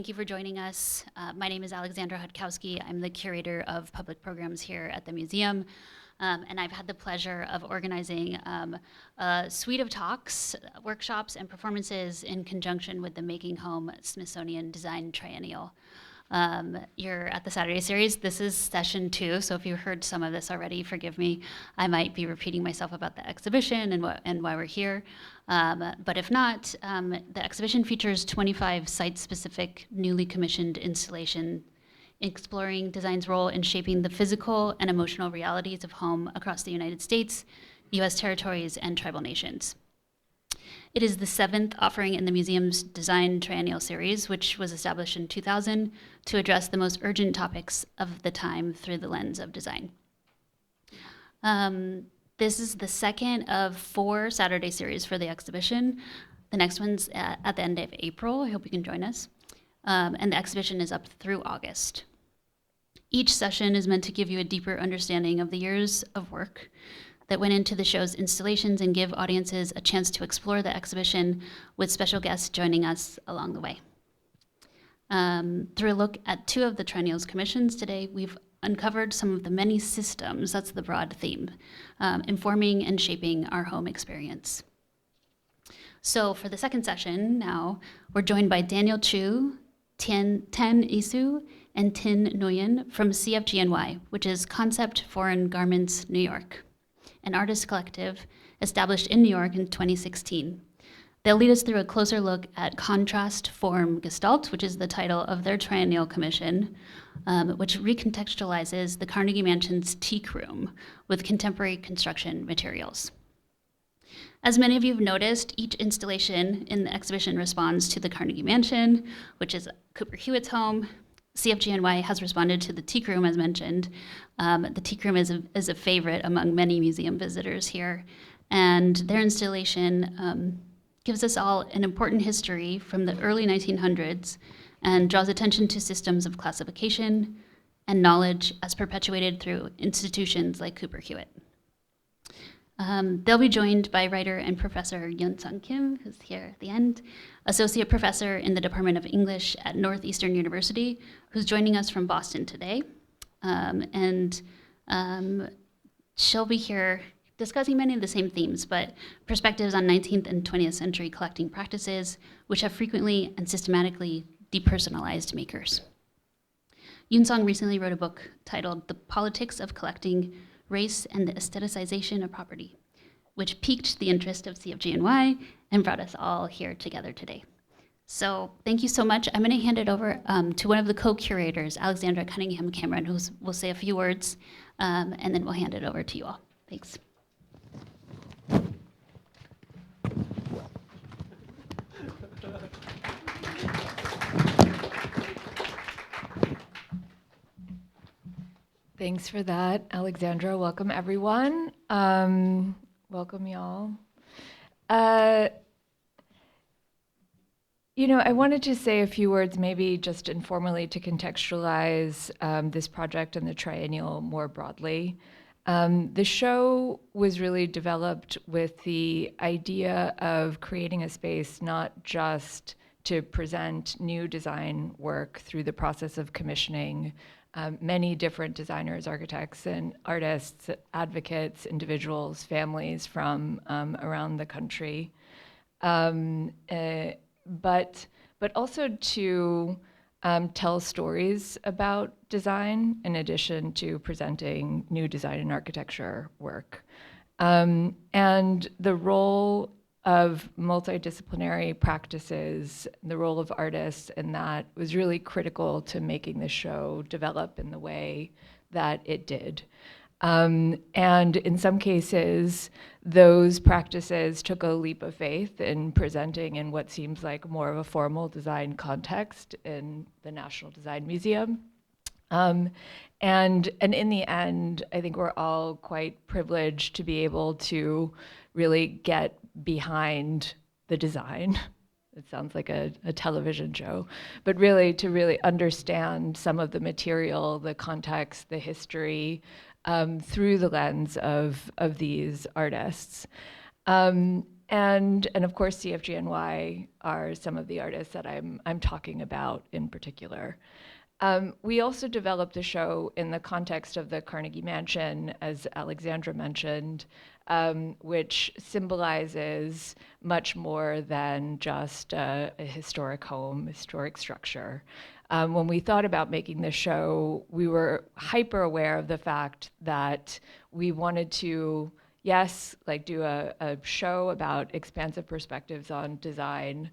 Thank you for joining us. My name is Alexandra Hutkowski. I'm the curator of public programs here at the museum. And I've had the pleasure of organizing a suite of talks, workshops, and performances in conjunction with the Making Home Smithsonian Design Triennial. You're at the Saturday series. This is session 2, so if you heard some of this already, forgive me. I might be repeating myself about the exhibition and why we're here. But if not, the exhibition features 25 site-specific, newly commissioned installations exploring design's role in shaping the physical and emotional realities of home across the United States, US territories, and tribal nations. It is the 7th offering in the museum's Design Triennial series, which was established in 2000 to address the most urgent topics of the time through the lens of design. This is the second of 4 Saturday series for the exhibition. The next one's at the end of April. I hope you can join us. And the exhibition is up through August. Each session is meant to give you a deeper understanding of the years of work that went into the show's installations and give audiences a chance to explore the exhibition with special guests joining us along the way. Through a look at 2 of the Triennial's commissions today, we've uncovered some of the many systems, that's the broad theme, informing and shaping our home experience. So for the second session now, we're joined by Daniel Chu, Ten Isu, and Tin Nguyen from CFGNY, which is Concept Foreign Garments New York, an artist collective established in New York in 2016. They'll lead us through a closer look at Contrast Form Gestalt, which is the title of their triennial commission, which recontextualizes the Carnegie Mansion's Teak room with contemporary construction materials. As many of you have noticed, each installation in the exhibition responds to the Carnegie Mansion, which is Cooper Hewitt's home. CFGNY has responded to the Teak room, as mentioned. The Teak room is a favorite among many museum visitors here. And their installation gives us all an important history from the early 1900s and draws attention to systems of classification and knowledge as perpetuated through institutions like Cooper Hewitt. They'll be joined by writer and professor Eunsong Kim, who's here at the end, associate professor in the Department of English at Northeastern University, who's joining us from Boston today. She'll be here discussing many of the same themes, but perspectives on 19th and 20th century collecting practices, which have frequently and systematically depersonalized makers. Eunsong recently wrote a book titled The Politics of Collecting, Race and the Aestheticization of Property, which piqued the interest of CFGNY and brought us all here together today. So thank you so much. I'm going to hand it over to one of the co-curators, Alexandra Cunningham-Cameron, who will say a few words, and then we'll hand it over to you all. Thanks. Thanks for that, Alexandra. Welcome, everyone. Welcome, y'all. I wanted to say a few words, maybe just informally, to contextualize this project and the triennial more broadly. The show was really developed with the idea of creating a space not just to present new design work through the process of commissioning many different designers, architects, and artists, advocates, individuals, families from around the country, but also to tell stories about design in addition to presenting new design and architecture work. And the role of multidisciplinary practices, the role of artists in that was really critical to making the show develop in the way that it did. And in some cases, those practices took a leap of faith in presenting in what seems like more of a formal design context in the National Design Museum. And in the end, I think we're all quite privileged to be able to really get behind the design. It sounds like a television show, but really to really understand some of the material, the context, the history, through the lens of these artists. And of course, CFGNY are some of the artists that I'm talking about in particular. We also developed the show in the context of the Carnegie Mansion, as Alexandra mentioned, which symbolizes much more than just a historic home, historic structure. When we thought about making this show, we were hyper aware of the fact that we wanted to, yes, like do a show about expansive perspectives on design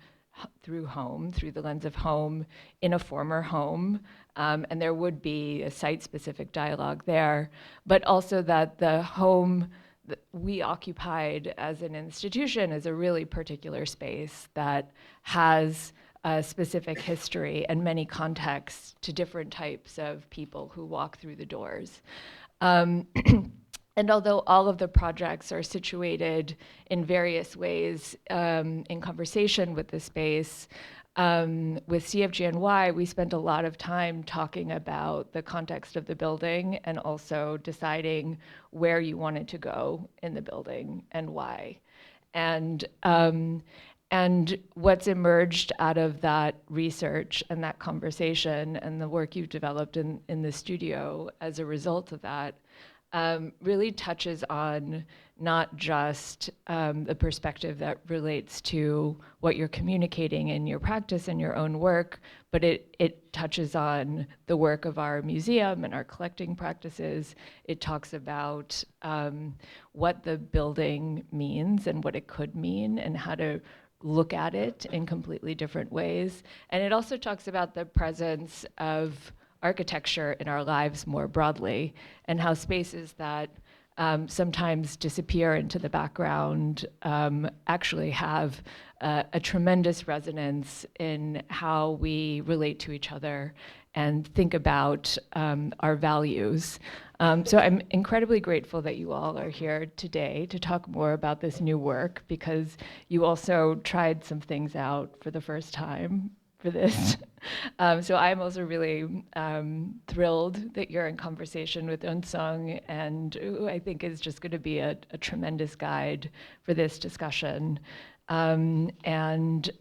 through home, through the lens of home in a former home. And there would be a site-specific dialogue there, but also that the home that we occupied as an institution is a really particular space that has a specific history and many contexts to different types of people who walk through the doors. Um, And although all of the projects are situated in various ways in conversation with the space, with CFGNY, we spent a lot of time talking about the context of the building and also deciding where you wanted to go in the building and why. And what's emerged out of that research and that conversation and the work you've developed in the studio as a result of that really touches on not just the perspective that relates to what you're communicating in your practice and your own work, but it touches on the work of our museum and our collecting practices. It talks about what the building means and what it could mean and how to look at it in completely different ways. And it also talks about the presence of architecture in our lives more broadly, and how spaces that sometimes disappear into the background actually have a tremendous resonance in how we relate to each other and think about our values. So I'm incredibly grateful that you all are here today to talk more about this new work, because you also tried some things out for the first time for this. So I'm also really thrilled that you're in conversation with Eunsong, and who I think is just going to be a tremendous guide for this discussion. And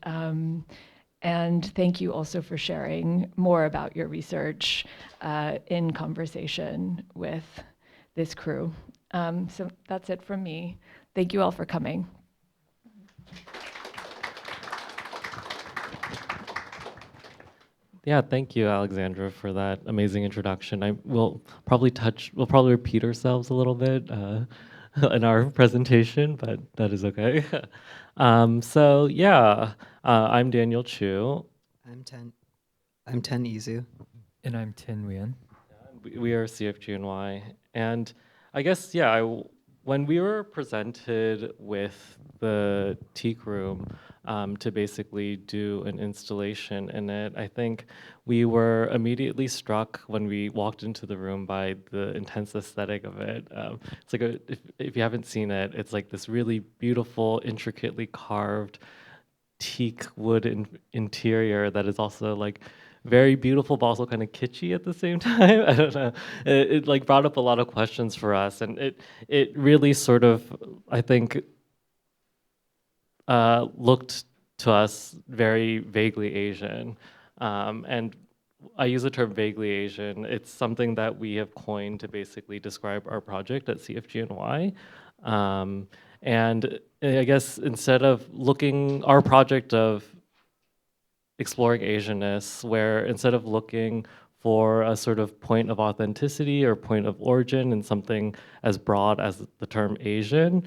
thank you also for sharing more about your research in conversation with this crew. So that's it from me. Thank you all for coming. Yeah, thank you, Alexandra, for that amazing introduction. We'll probably repeat ourselves a little bit in our presentation, but that is okay. So yeah, I'm Daniel Chu. I'm Ten Izu. And I'm Tin Nguyen. We are CFGNY, and I guess yeah, when we were presented with the Teak room to basically do an installation in it, I think we were immediately struck when we walked into the room by the intense aesthetic of it. It's like if you haven't seen it, it's like this really beautiful, intricately carved teak wood interior that is also like very beautiful, but also kind of kitschy at the same time. I don't know. It like brought up a lot of questions for us, and it really sort of, I think, looked to us very vaguely Asian. And I use the term vaguely Asian. It's something that we have coined to basically describe our project at CFGNY. And I guess instead of looking, our project of exploring Asianness, where instead of looking for a sort of point of authenticity or point of origin in something as broad as the term Asian,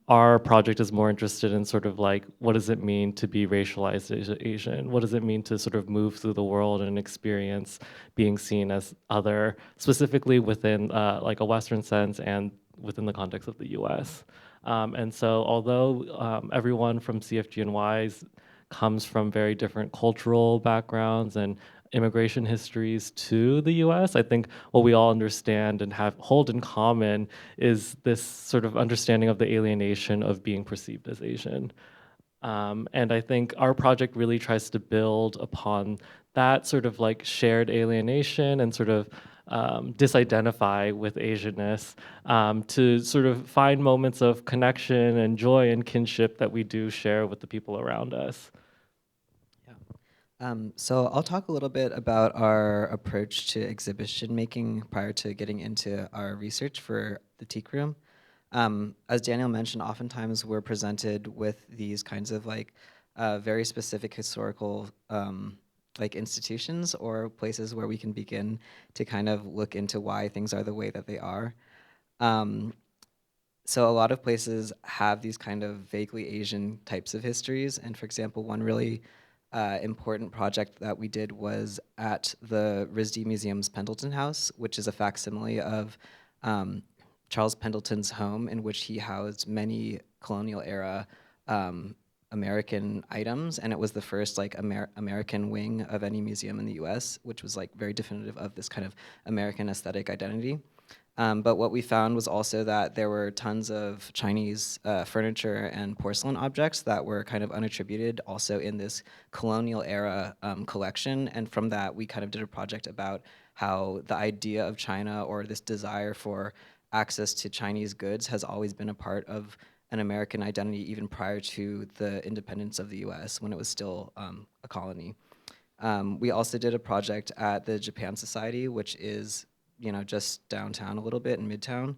our project is more interested in sort of like, what does it mean to be racialized Asian? What does it mean to sort of move through the world and experience being seen as other, specifically within like a Western sense and within the context of the US? And so although everyone from CFGNY's comes from very different cultural backgrounds and immigration histories to the US, I think what we all understand and hold in common is this sort of understanding of the alienation of being perceived as Asian. And I think our project really tries to build upon that sort of like shared alienation and sort of disidentify with Asianness, to sort of find moments of connection and joy and kinship that we do share with the people around us. So I'll talk a little bit about our approach to exhibition making prior to getting into our research for the Teak Room. As Daniel mentioned, oftentimes we're presented with these kinds of like very specific historical like institutions or places where we can begin to kind of look into why things are the way that they are. So a lot of places have these kind of vaguely Asian types of histories. And for example, one really important project that we did was at the RISD Museum's Pendleton House, which is a facsimile of Charles Pendleton's home, in which he housed many colonial era American items, and it was the first like American wing of any museum in the US, which was like very definitive of this kind of American aesthetic identity. But what we found was also that there were tons of Chinese furniture and porcelain objects that were kind of unattributed also in this colonial era collection. And from that, we kind of did a project about how the idea of China or this desire for access to Chinese goods has always been a part of an American identity even prior to the independence of the US when it was still a colony. We also did a project at the Japan Society, which is just downtown a little bit in Midtown.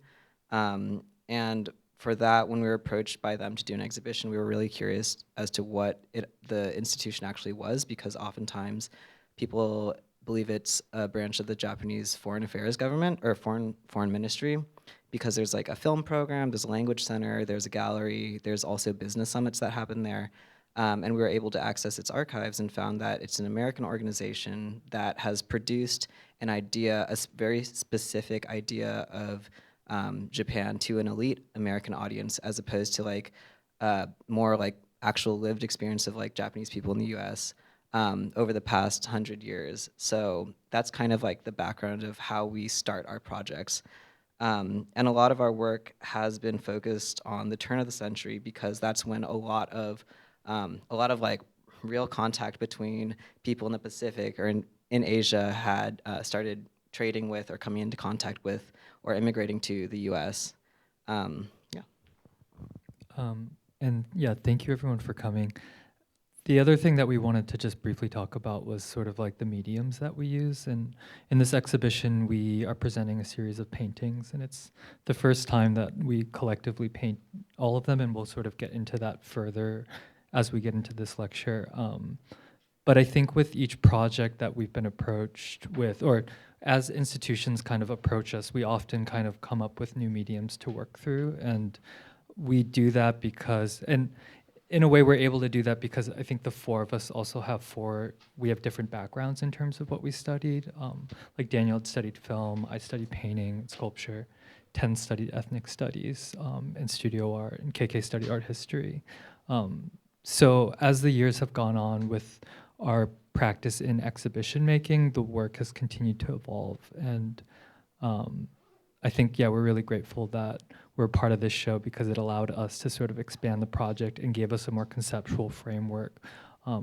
And for that, when we were approached by them to do an exhibition, we were really curious as to what the institution actually was, because oftentimes people believe it's a branch of the Japanese Foreign Affairs government or foreign ministry, because there's like a film program, there's a language center, there's a gallery, there's also business summits that happen there. And we were able to access its archives and found that it's an American organization that has produced an idea, a very specific idea of Japan to an elite American audience, as opposed to like more like actual lived experience of like Japanese people in the US over the past 100 years. So that's kind of like the background of how we start our projects. And a lot of our work has been focused on the turn of the century, because that's when a lot of like real contact between people in the Pacific or in Asia had started trading with or coming into contact with or immigrating to the US. And yeah, thank you everyone for coming. The other thing that we wanted to just briefly talk about was sort of like the mediums that we use. And in this exhibition, we are presenting a series of paintings, and it's the first time that we collectively paint all of them, and we'll sort of get into that further as we get into this lecture. But I think with each project that we've been approached with, or as institutions kind of approach us, we often kind of come up with new mediums to work through. And we do that because, and in a way we're able to do that because I think the four of us also we have different backgrounds in terms of what we studied. Like Daniel had studied film, I studied painting, sculpture, Ten studied ethnic studies and studio art, and KK studied art history. So as the years have gone on with our practice in exhibition making, the work has continued to evolve. And I think, yeah, we're really grateful that we're part of this show, because it allowed us to sort of expand the project and gave us a more conceptual framework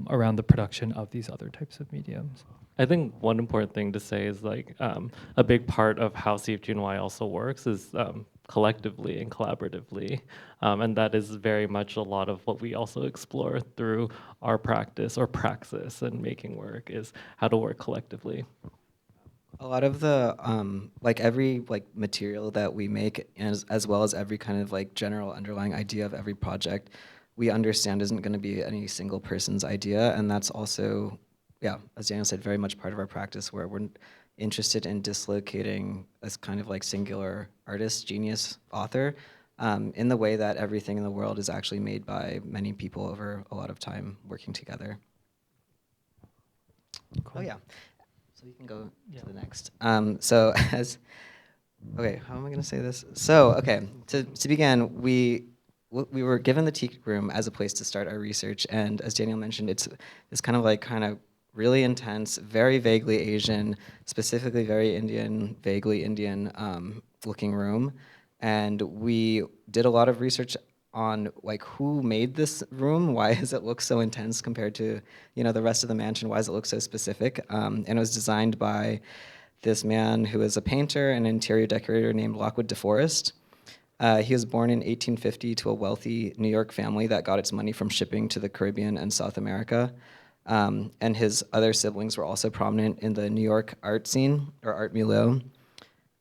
around the production of these other types of mediums. I think one important thing to say is like a big part of how CFGNY also works is collectively and collaboratively. And that is very much a lot of what we also explore through our practice or praxis and making work, is how to work collectively. A lot of the like every like material that we make, as well as every kind of like general underlying idea of every project, we understand isn't going to be any single person's idea. And that's also, yeah, as Daniel said, very much part of our practice, where we're interested in dislocating this kind of like singular artist, genius, author, in the way that everything in the world is actually made by many people over a lot of time working together. Cool. Oh yeah, so you can go Yeah. to the next. So okay, how am I going to say this? So okay, to begin, we were given the Teak room as a place to start our research, and as Daniel mentioned, it's kind of really intense, very vaguely Asian, specifically very Indian, vaguely Indian looking room. And we did a lot of research on like who made this room, why does it look so intense compared to the rest of the mansion, why does it look so specific? And it was designed by this man who was a painter and interior decorator named Lockwood DeForest. He was born in 1850 to a wealthy New York family that got its money from shipping to the Caribbean and South America. And his other siblings were also prominent in the New York art scene, or art milieu.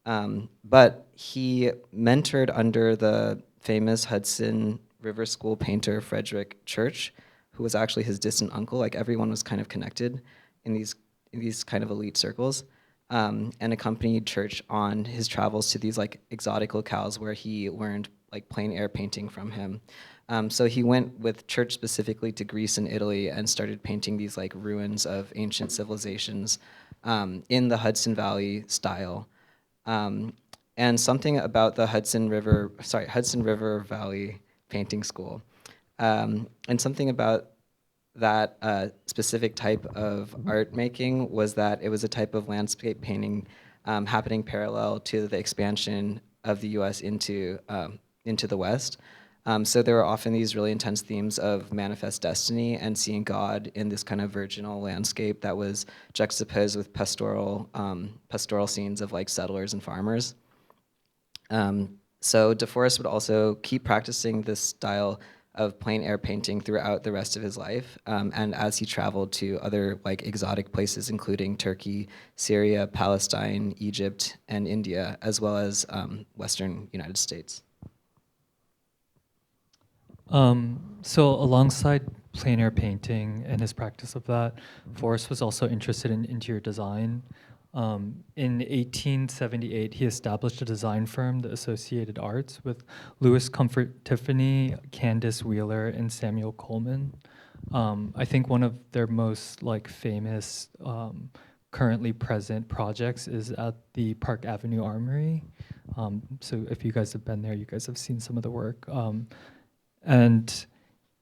But he mentored under the famous Hudson River School painter Frederick Church, who was actually his distant uncle. Like, everyone was kind of connected in these kind of elite circles, and accompanied Church on his travels to these like exotic locales where he learned like plein air painting from him. So he went with Church specifically to Greece and Italy and started painting these like ruins of ancient civilizations in the Hudson Valley style. And something about the Hudson River Valley Painting School, and something about that specific type of art making was that it was a type of landscape painting happening parallel to the expansion of the U.S. into the West. So there were often these really intense themes of manifest destiny and seeing God in this kind of virginal landscape that was juxtaposed with pastoral scenes of like settlers and farmers. So DeForest would also keep practicing this style of plein air painting throughout the rest of his life, and as he traveled to other like exotic places, including Turkey, Syria, Palestine, Egypt, and India, as well as Western United States. So alongside plein air painting and his practice of that, Forrest was also interested in interior design. In 1878, he established a design firm, the Associated Arts, with Louis Comfort Tiffany, Candace Wheeler, and Samuel Coleman. I think one of their most like famous, currently present projects is at the Park Avenue Armory. So if you guys have been there, you guys have seen some of the work. And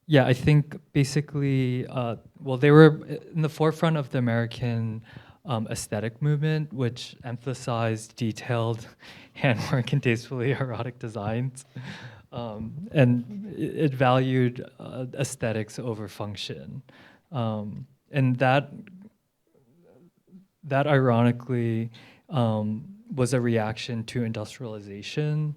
yeah, I think basically, well, they were in the forefront of the American aesthetic movement, which emphasized detailed handwork and tastefully erotic designs. And it valued aesthetics over function. And that ironically was a reaction to industrialization,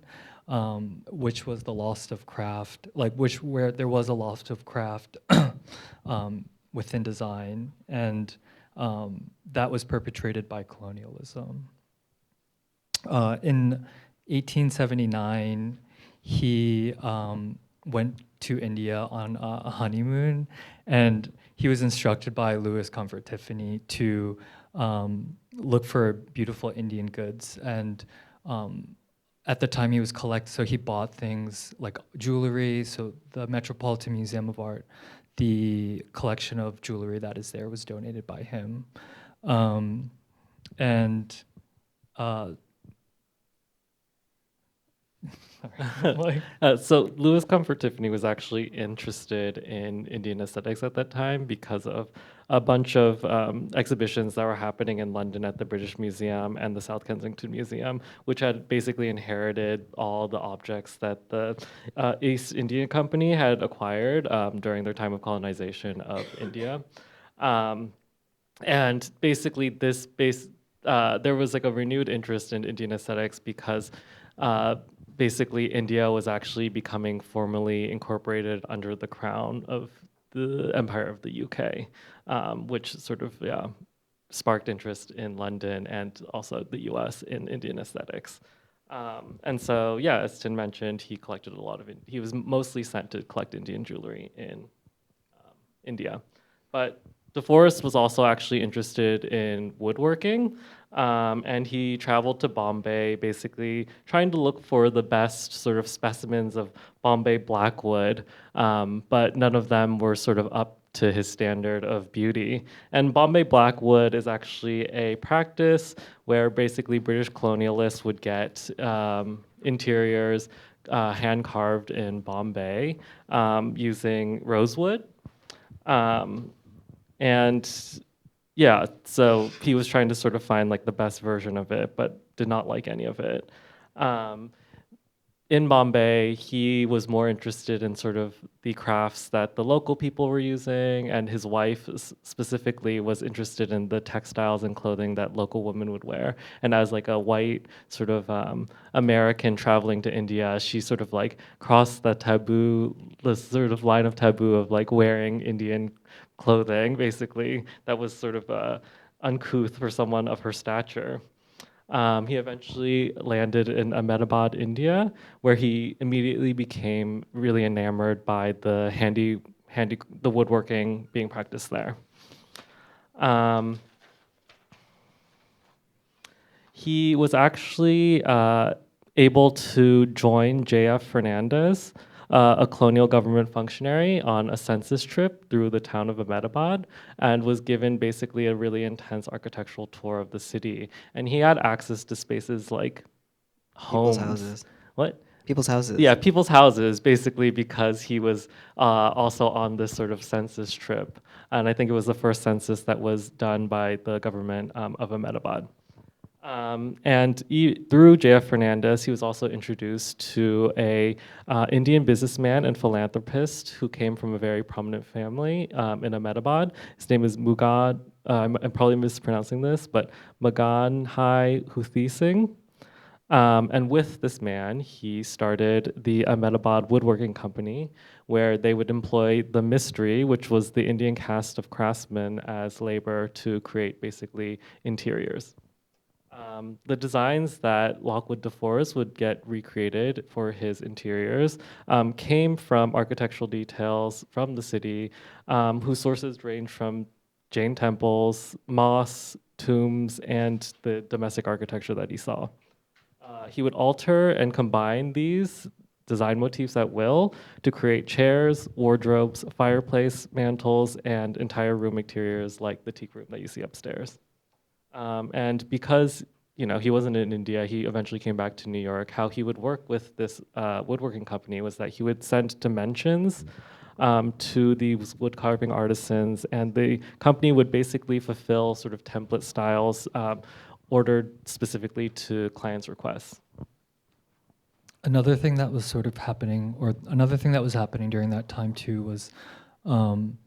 which was the loss of craft, where there was a loss of craft within design, and that was perpetrated by colonialism. In 1879, he went to India on a honeymoon, and he was instructed by Louis Comfort Tiffany to look for beautiful Indian goods. And at the time he was so he bought things like jewelry. So the Metropolitan Museum of Art, the collection of jewelry that is there was donated by him. So Louis Comfort Tiffany was actually interested in Indian aesthetics at that time because of a bunch of exhibitions that were happening in London at the British Museum and the South Kensington Museum, which had basically inherited all the objects that the East India Company had acquired during their time of colonization of India. And basically there was like a renewed interest in Indian aesthetics because basically India was actually becoming formally incorporated under the crown of the Empire of the UK, which sort of sparked interest in London and also the US in Indian aesthetics. And so, yeah, as Tin mentioned, he collected a lot of it. He was mostly sent to collect Indian jewelry in India. But DeForest was also actually interested in woodworking, and he traveled to Bombay, basically trying to look for the best sort of specimens of Bombay blackwood, but none of them were sort of up to his standard of beauty. And Bombay blackwood is actually a practice where basically British colonialists would get interiors hand carved in Bombay using rosewood. And yeah, so he was trying to sort of find like the best version of it, but did not like any of it. And so he was trying to sort of find like the best version of it, but did not like any of it. in Bombay, he was more interested in sort of the crafts that the local people were using, and his wife specifically was interested in the textiles and clothing that local women would wear. And as like a white sort of American traveling to India, she sort of like crossed the taboo, the sort of line of taboo of like wearing Indian clothing, basically, that was sort of uncouth for someone of her stature. He eventually landed in Ahmedabad, India, where he immediately became really enamored by the the woodworking being practiced there. Um, he was actually able to join J.F. Fernandez, a colonial government functionary, on a census trip through the town of Ahmedabad, and was given basically a really intense architectural tour of the city. And he had access to spaces like People's homes. houses. What? People's houses. Yeah, people's houses, basically, because he was also on this sort of census trip. And I think it was the first census that was done by the government of Ahmedabad. Through J.F. Fernandez, he was also introduced to a Indian businessman and philanthropist who came from a very prominent family in Ahmedabad. His name is Mugad. I'm probably mispronouncing this, but Magan Hai Huthi Singh. And with this man, he started the Ahmedabad Woodworking Company, where they would employ the Mistry, which was the Indian caste of craftsmen, as labor to create basically interiors. The designs that Lockwood DeForest would get recreated for his interiors came from architectural details from the city, whose sources range from Jain temples, mosques, tombs, and the domestic architecture that he saw. He would alter and combine these design motifs at will to create chairs, wardrobes, fireplace, mantles, and entire room exteriors like the teak room that you see upstairs. And because he wasn't in India, he eventually came back to New York. How he would work with this woodworking company was that he would send dimensions to these wood carving artisans, and the company would basically fulfill sort of template styles ordered specifically to clients' requests. Another thing that was sort of happening, or another thing that was happening during that time too, was in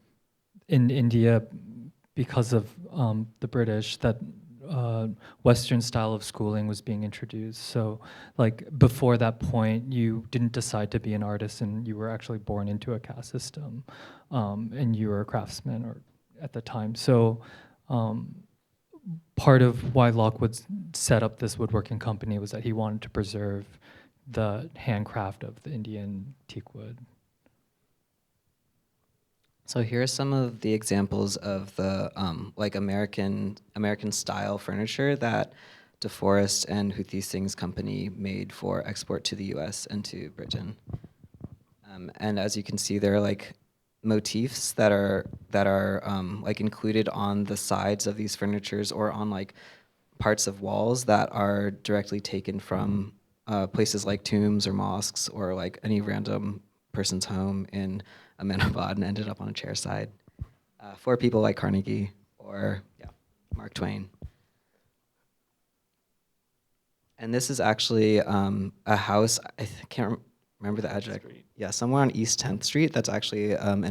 India, because of the British, that Western style of schooling was being introduced. So like before that point, you didn't decide to be an artist and you were actually born into a caste system, and you were a craftsman or at the time. So part of why Lockwood set up this woodworking company was that he wanted to preserve the handcraft of the Indian teak wood. So here are some of the examples of the like American style furniture that DeForest and Huthi Singh's company made for export to the U.S. and to Britain. And as you can see, there are like motifs that are like included on the sides of these furnitures or on like parts of walls that are directly taken from places like tombs or mosques or like any random person's home in Ahmedabad and ended up on a chair side for people like Carnegie or Mark Twain. And this is actually a house, I can't remember the address. Yeah, somewhere on East 10th Street. That's actually an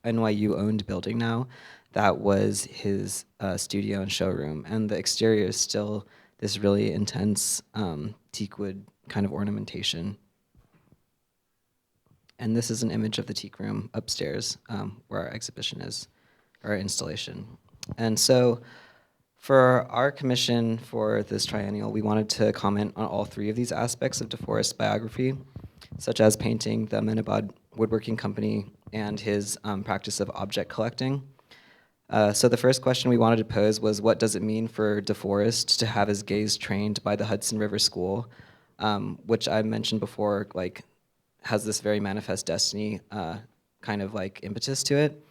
NYU-owned building now. That was his studio and showroom. And the exterior is still this really intense teak wood kind of ornamentation. And this is an image of the teak room upstairs where our exhibition is, our installation. And so for our commission for this triennial, we wanted to comment on all three of these aspects of DeForest's biography, such as painting, the Ahmedabad Woodworking Company, and his practice of object collecting. So the first question we wanted to pose was, what does it mean for DeForest to have his gaze trained by the Hudson River School, which I mentioned before, like has this very manifest destiny kind of like impetus to it.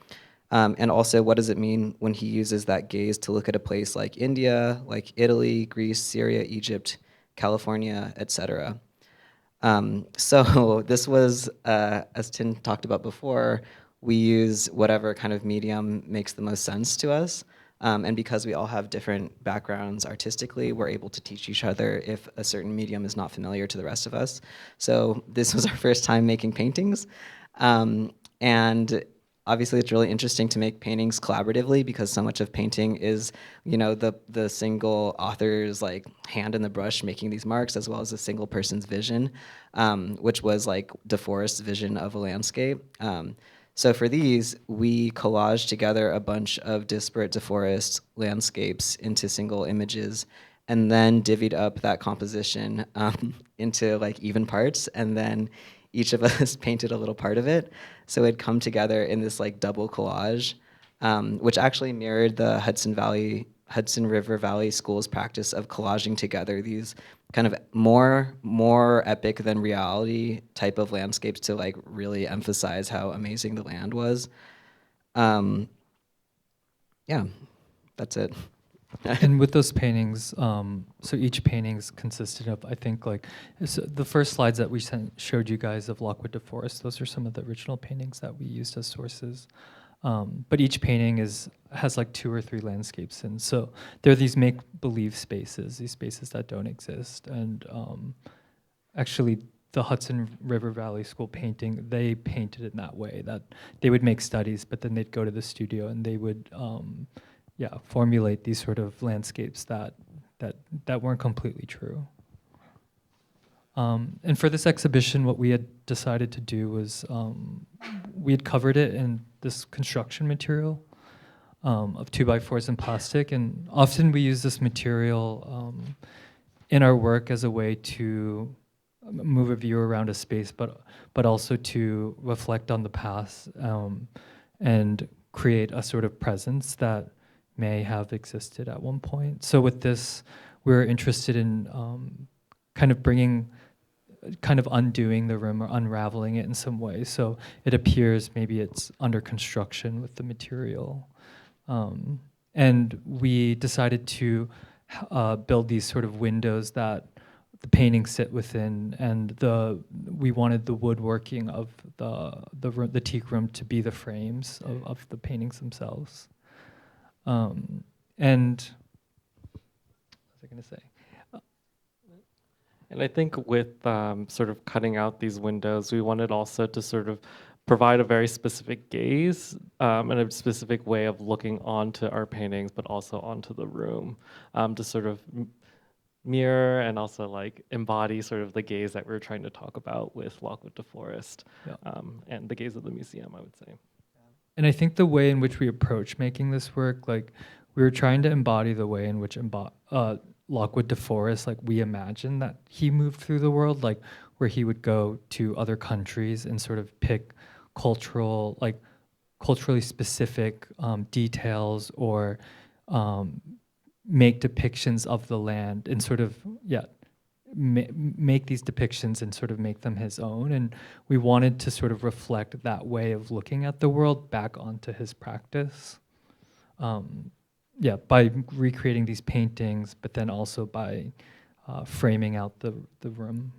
And also, what does it mean when he uses that gaze to look at a place like India, like Italy, Greece, Syria, Egypt, California, etc.? So this was, as Tin talked about before, we use whatever kind of medium makes the most sense to us. And because we all have different backgrounds artistically, we're able to teach each other if a certain medium is not familiar to the rest of us. So this was our first time making paintings. And obviously it's really interesting to make paintings collaboratively because so much of painting is, the single author's like hand in the brush making these marks, as well as a single person's vision, which was like DeForest's vision of a landscape. So for these, we collaged together a bunch of disparate DeForest landscapes into single images, and then divvied up that composition into like even parts, and then each of us painted a little part of it. So it'd come together in this like double collage, which actually mirrored the Hudson River Valley School's practice of collaging together these kind of more epic than reality type of landscapes to like really emphasize how amazing the land was. Yeah, that's it. And with those paintings, so each paintings consisted of, I think, like the first slides that we showed you guys of Lockwood DeForest. Those are some of the original paintings that we used as sources. But each painting has like 2 or 3 landscapes, and so there are these make-believe spaces, these spaces that don't exist. And actually, the Hudson River Valley School painting, they painted in that way, that they would make studies, but then they'd go to the studio and they would formulate these sort of landscapes that weren't completely true. And for this exhibition, what we had decided to do was we had covered it in this construction material of 2x4s and plastic, and often we use this material in our work as a way to move a viewer around a space, but also to reflect on the past and create a sort of presence that may have existed at one point. So with this, we're interested in kind of undoing the room or unraveling it in some way. So it appears maybe it's under construction with the material. And we decided to build these sort of windows that the paintings sit within, and we wanted the woodworking of the teak room to be the frames of the paintings themselves. And what was I going to say? And I think with sort of cutting out these windows, we wanted also to sort of provide a very specific gaze and a specific way of looking onto our paintings, but also onto the room, to sort of mirror and also like embody sort of the gaze that we're trying to talk about with Lockwood DeForest, and the gaze of the museum, I would say. And I think the way in which we approach making this work, like we were trying to embody the way in which Lockwood DeForest, like we imagined that he moved through the world, like where he would go to other countries and sort of pick culturally specific details, or make depictions of the land and sort of, make these depictions and sort of make them his own. And we wanted to sort of reflect that way of looking at the world back onto his practice. By recreating these paintings, but then also by framing out the room.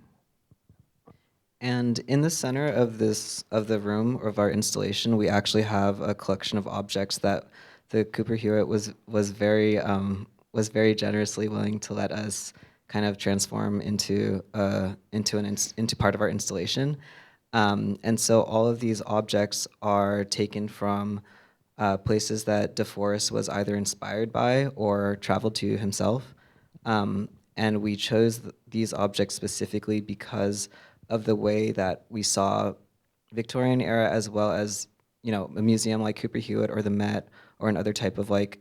And in the center of the room of our installation, we actually have a collection of objects that the Cooper Hewitt was very generously willing to let us kind of transform into part of our installation. And so all of these objects are taken from places that DeForest was either inspired by or traveled to himself. And we chose these objects specifically because of the way that we saw Victorian era, as well as, a museum like Cooper Hewitt or the Met or another type of like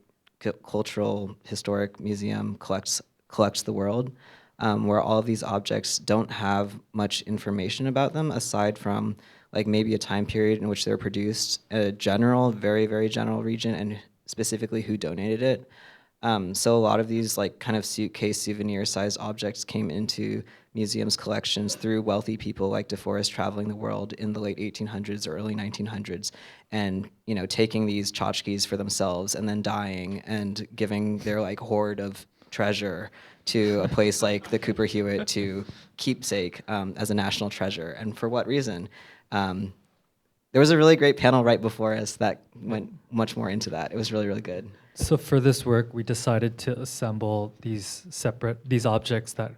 cultural historic museum collects the world, where all of these objects don't have much information about them aside from like maybe a time period in which they were produced, a general, very, very general region, and specifically who donated it. So a lot of these like kind of suitcase souvenir-sized objects came into museums' collections through wealthy people like DeForest traveling the world in the late 1800s or early 1900s, and taking these tchotchkes for themselves and then dying and giving their like hoard of treasure to a place like the Cooper Hewitt to keepsake as a national treasure. And for what reason? There was a really great panel right before us that went much more into that. It was really, really good. So for this work, we decided to assemble these objects that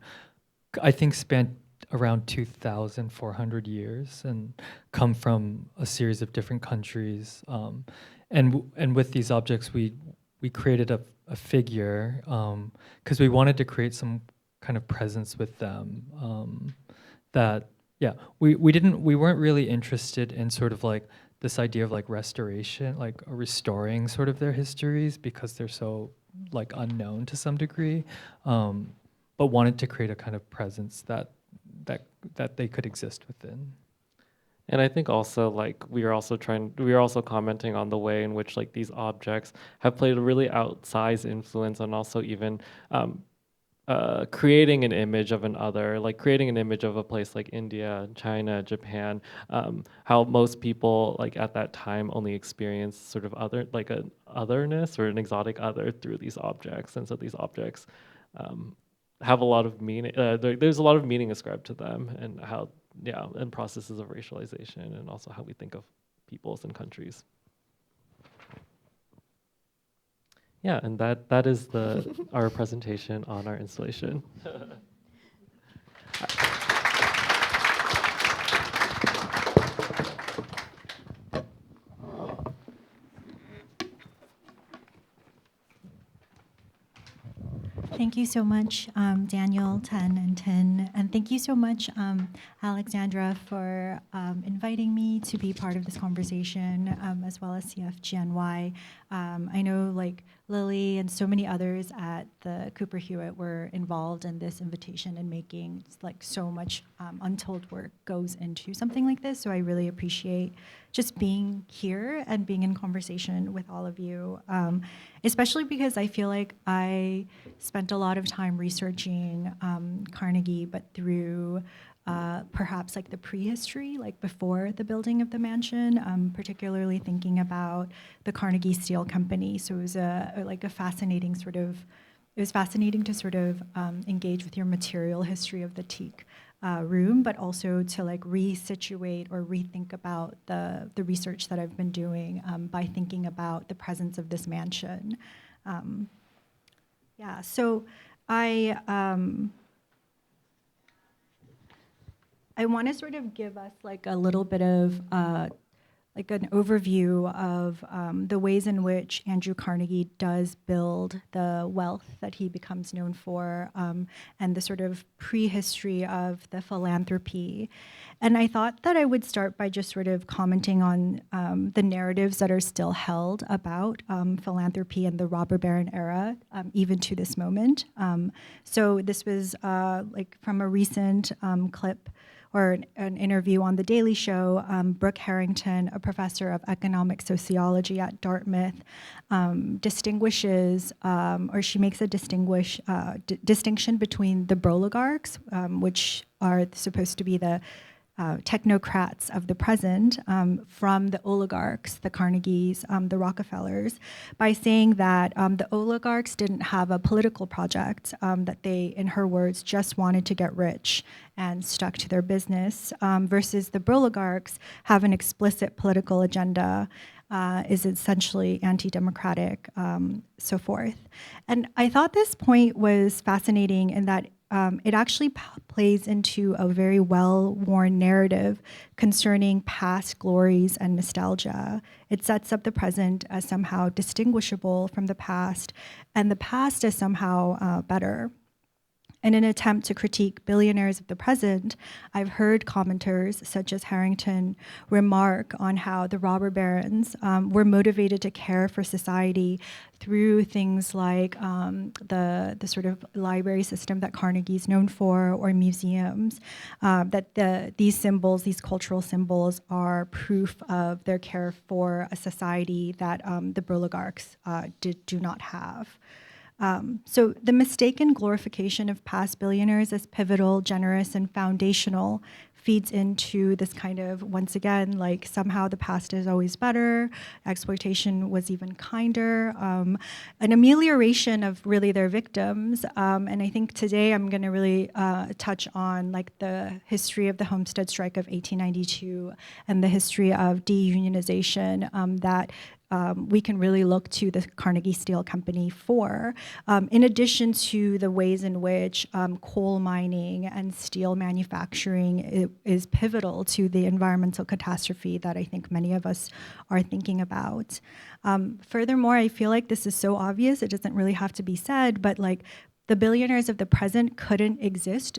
I think span around 2,400 years and come from a series of different countries. And with these objects, we created a figure because we wanted to create some kind of presence with them. That yeah, we weren't really interested in sort of like this idea of like restoration, like restoring sort of their histories because they're so like unknown to some degree, but wanted to create a kind of presence that they could exist within. And I think also like we are also commenting on the way in which like these objects have played a really outsized influence on also even creating an image of an other, like creating an image of a place like India, China, Japan, how most people like at that time only experienced sort of an otherness or an exotic other through these objects. And so these objects have a lot of meaning, there's a lot of meaning ascribed to them and how, and processes of racialization and also how we think of peoples and countries. Yeah, and that is our presentation on our installation. Thank you so much, Daniel, Ten, and Tin. And thank you so much, Alexandra, for inviting me to be part of this conversation, as well as CFGNY. I know like Lily and so many others at the Cooper Hewitt were involved in this invitation and making like so much untold work goes into something like this. So I really appreciate just being here and being in conversation with all of you, especially because I feel like I spent a lot of time researching Carnegie, but through perhaps like the prehistory, like before the building of the mansion, particularly thinking about the Carnegie Steel Company. So it was a fascinating sort of, it was fascinating to sort of engage with your material history of the Teak room, but also to like resituate or rethink about the research that I've been doing by thinking about the presence of this mansion. So I want to sort of give us like a little bit of like an overview of the ways in which Andrew Carnegie does build the wealth that he becomes known for, and the sort of prehistory of the philanthropy. And I thought that I would start by just sort of commenting on the narratives that are still held about philanthropy and the robber baron era, even to this moment. So this was like from a recent clip or an interview on The Daily Show. Brooke Harrington, a professor of economic sociology at Dartmouth, distinguishes, or she makes a distinction between the broligarchs, which are supposed to be the technocrats of the present, from the oligarchs, the Carnegies, the Rockefellers, by saying that the oligarchs didn't have a political project, that they, in her words, just wanted to get rich and stuck to their business, versus the broligarchs have an explicit political agenda, is essentially anti-democratic, so forth. And I thought this point was fascinating in that it actually plays into a very well-worn narrative concerning past glories and nostalgia. It sets up the present as somehow distinguishable from the past, and the past as somehow better. In an attempt to critique billionaires of the present, I've heard commenters such as Harrington remark on how the robber barons were motivated to care for society through things like the sort of library system that Carnegie's known for, or museums, that these symbols, these cultural symbols, are proof of their care for a society that the broligarchs do not have. So the mistaken glorification of past billionaires as pivotal, generous, and foundational feeds into this kind of, once again, like somehow the past is always better, exploitation was even kinder, an amelioration of really their victims. And I think today I'm gonna really touch on like the history of the Homestead Strike of 1892 and the history of deunionization that we can really look to the Carnegie Steel Company for, in addition to the ways in which coal mining and steel manufacturing is pivotal to the environmental catastrophe that I think many of us are thinking about. Furthermore, I feel like this is so obvious, it doesn't really have to be said, but like the billionaires of the present couldn't exist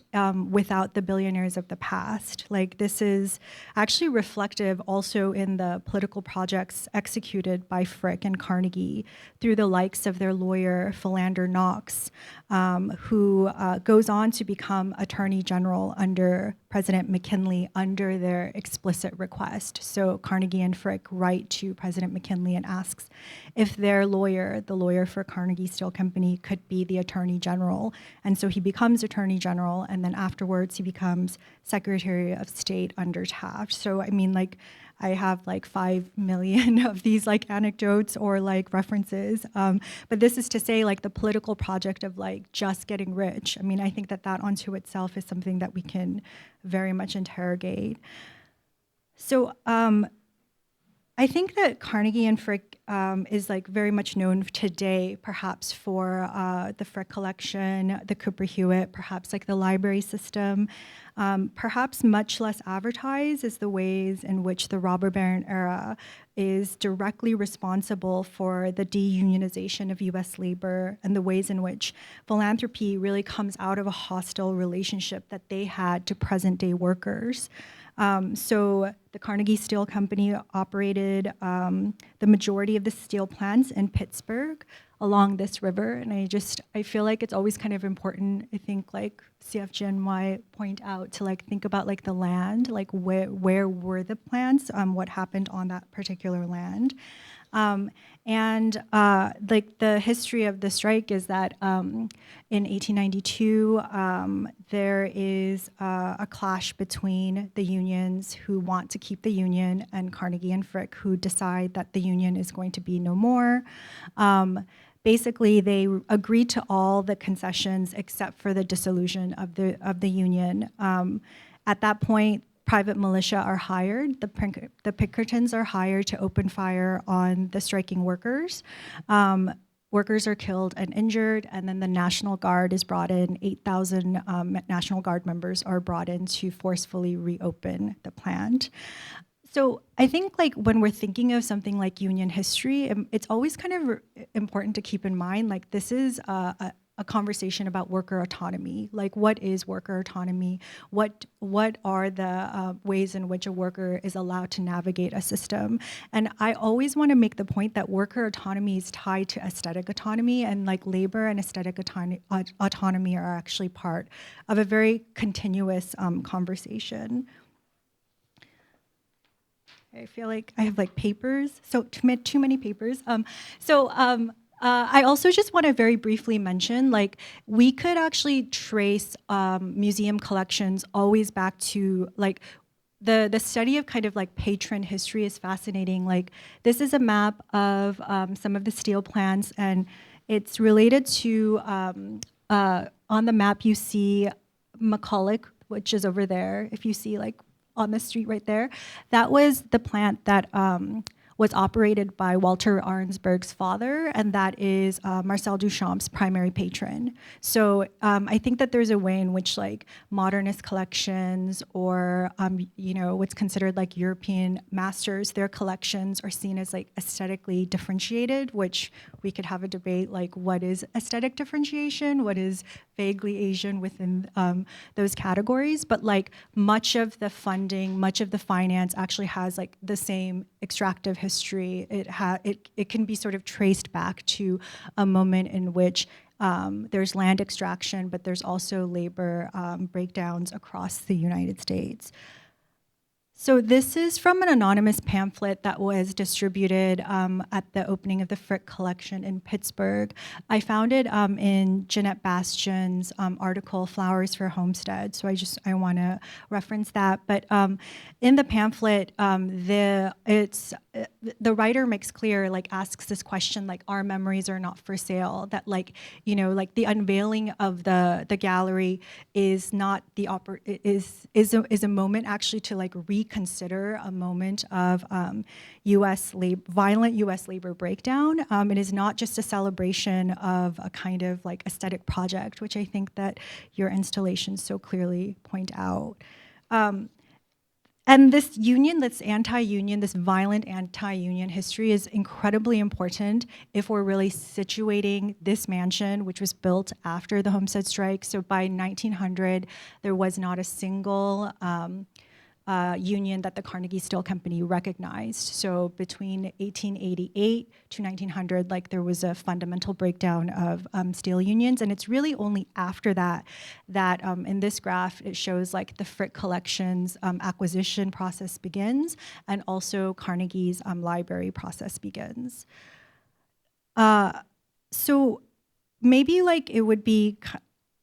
without the billionaires of the past. Like this is actually reflective also in the political projects executed by Frick and Carnegie through the likes of their lawyer, Philander Knox, who goes on to become Attorney General under President McKinley under their explicit request. So Carnegie and Frick write to President McKinley and asks if their lawyer, the lawyer for Carnegie Steel Company, could be the Attorney General. And so he becomes Attorney General, and then afterwards he becomes Secretary of State under Taft. So I mean, like, I have like 5 million of these like anecdotes or like references. But this is to say like the political project of like just getting rich. I mean, I think that that onto itself is something that we can very much interrogate. So I think that Carnegie and Frick is like very much known today, perhaps for the Frick collection, the Cooper Hewitt, perhaps like the library system. Perhaps much less advertised is the ways in which the robber baron era is directly responsible for the deunionization of US labor and the ways in which philanthropy really comes out of a hostile relationship that they had to present day workers. So the Carnegie Steel Company operated the majority of the steel plants in Pittsburgh along this river. And I feel like it's always kind of important, I think like CFGNY point out to like think about like the land, like where were the plants, what happened on that particular land. Like the history of the strike is that in 1892, there is a clash between the unions who want to keep the union and Carnegie and Frick who decide that the union is going to be no more. Basically, they agreed to all the concessions except for the dissolution of the union. At that point, private militia are hired. The Pinkertons are hired to open fire on the striking workers. Workers are killed and injured, and then the National Guard is brought in. 8,000 National Guard members are brought in to forcefully reopen the plant. So I think like when we're thinking of something like union history, it's always kind of important to keep in mind like this is a conversation about worker autonomy. Like what is worker autonomy? What are the ways in which a worker is allowed to navigate a system? And I always want to make the point that worker autonomy is tied to aesthetic autonomy, and like labor and aesthetic autonomy are actually part of a very continuous conversation. I feel like I have like papers, so too many papers. I also just want to very briefly mention, like, we could actually trace museum collections always back to like the study of kind of like patron history is fascinating. Like, this is a map of some of the steel plants, and it's related to on the map you see McCulloch, which is over there. If you see like on the street right there, that was the plant that was operated by Walter Arnsberg's father, and that is Marcel Duchamp's primary patron. So I think that there's a way in which like modernist collections or what's considered like European masters, their collections are seen as like aesthetically differentiated, which we could have a debate like what is aesthetic differentiation, what is vaguely Asian within those categories, but like much of the funding, much of the finance actually has like the same extractive history. It can be sort of traced back to a moment in which there's land extraction, but there's also labor breakdowns across the United States. So this is from an anonymous pamphlet that was distributed at the opening of the Frick collection in Pittsburgh. I found it in Jeanette Bastian's article, Flowers for Homestead, so I want to reference that. But in the pamphlet, the writer makes clear, like asks this question, like our memories are not for sale, that like, you know, like the unveiling of the gallery is not the is a moment actually to like reconsider a moment of violent US labor breakdown. It is not just a celebration of a kind of like aesthetic project, which I think that your installations so clearly point out. And this union, this anti-union, this violent anti-union history is incredibly important if we're really situating this mansion, which was built after the Homestead strike. So by 1900, there was not a single union that the Carnegie Steel Company recognized. So between 1888 to 1900, like there was a fundamental breakdown of steel unions, and it's really only after that that in this graph it shows like the Frick Collection's acquisition process begins, and also Carnegie's library process begins. So maybe like it would be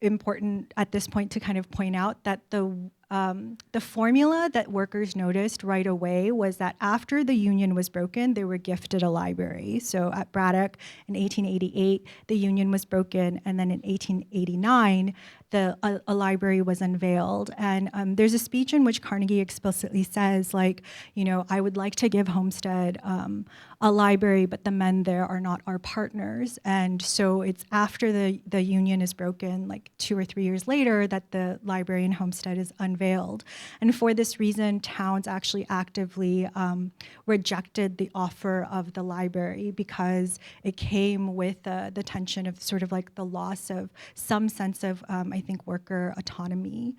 important at this point to kind of point out that the formula that workers noticed right away was that after the union was broken, they were gifted a library. So at Braddock in 1888, the union was broken, and then in 1889, a library was unveiled. And there's a speech in which Carnegie explicitly says, like, you know, I would like to give Homestead a library, but the men there are not our partners. And so it's after the union is broken, like 2 or 3 years later, that the library in Homestead is unveiled. And for this reason, towns actually actively rejected the offer of the library because it came with the tension of sort of like the loss of some sense of, I think, worker autonomy.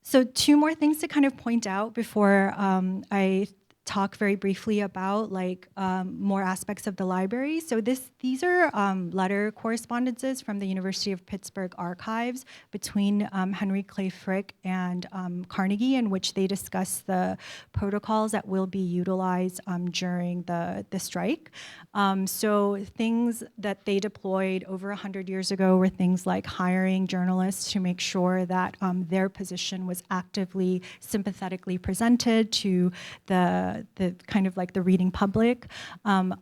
So 2 more things to kind of point out before I talk very briefly about like more aspects of the library. So these are letter correspondences from the University of Pittsburgh archives between Henry Clay Frick and Carnegie, in which they discuss the protocols that will be utilized during the strike. So things that they deployed over 100 years ago were things like hiring journalists to make sure that their position was actively, sympathetically presented to the kind of like the reading public.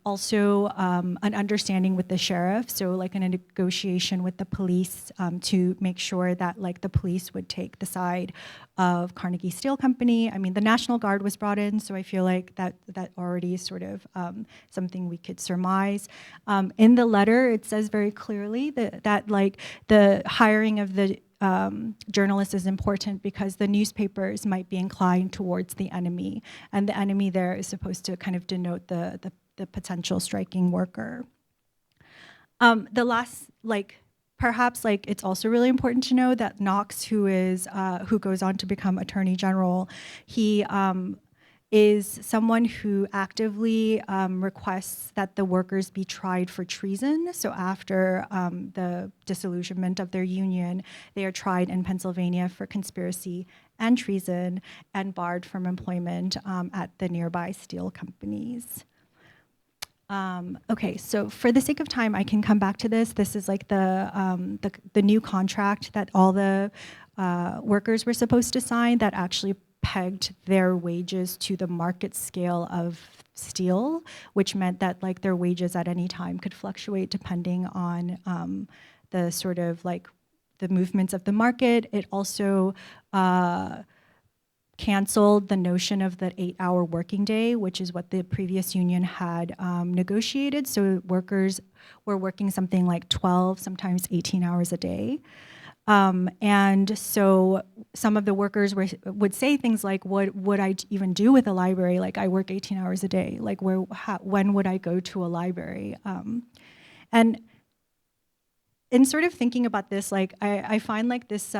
Also an understanding with the sheriff, so like in a negotiation with the police to make sure that like the police would take the side of Carnegie Steel Company. I mean, the National Guard was brought in, so I feel like that already is sort of something we could surmise. In the letter, it says very clearly that like the hiring of the journalist is important because the newspapers might be inclined towards the enemy, and the enemy there is supposed to kind of denote the potential striking worker. The last, like, perhaps like it's also really important to know that Knox, who goes on to become Attorney General, he is someone who actively requests that the workers be tried for treason. So after the disillusionment of their union, they are tried in Pennsylvania for conspiracy and treason and barred from employment at the nearby steel companies. Okay, so for the sake of time, I can come back to this. This is like the new contract that all the workers were supposed to sign that actually pegged their wages to the market scale of steel, which meant that like their wages at any time could fluctuate depending on the sort of like the movements of the market. It also canceled the notion of the 8-hour working day, which is what the previous union had negotiated. So workers were working something like 12, sometimes 18 hours a day. And so some of the workers would say things like, what would I even do with a library? Like, I work 18 hours a day. Like, when would I go to a library? And in sort of thinking about this, like I find like this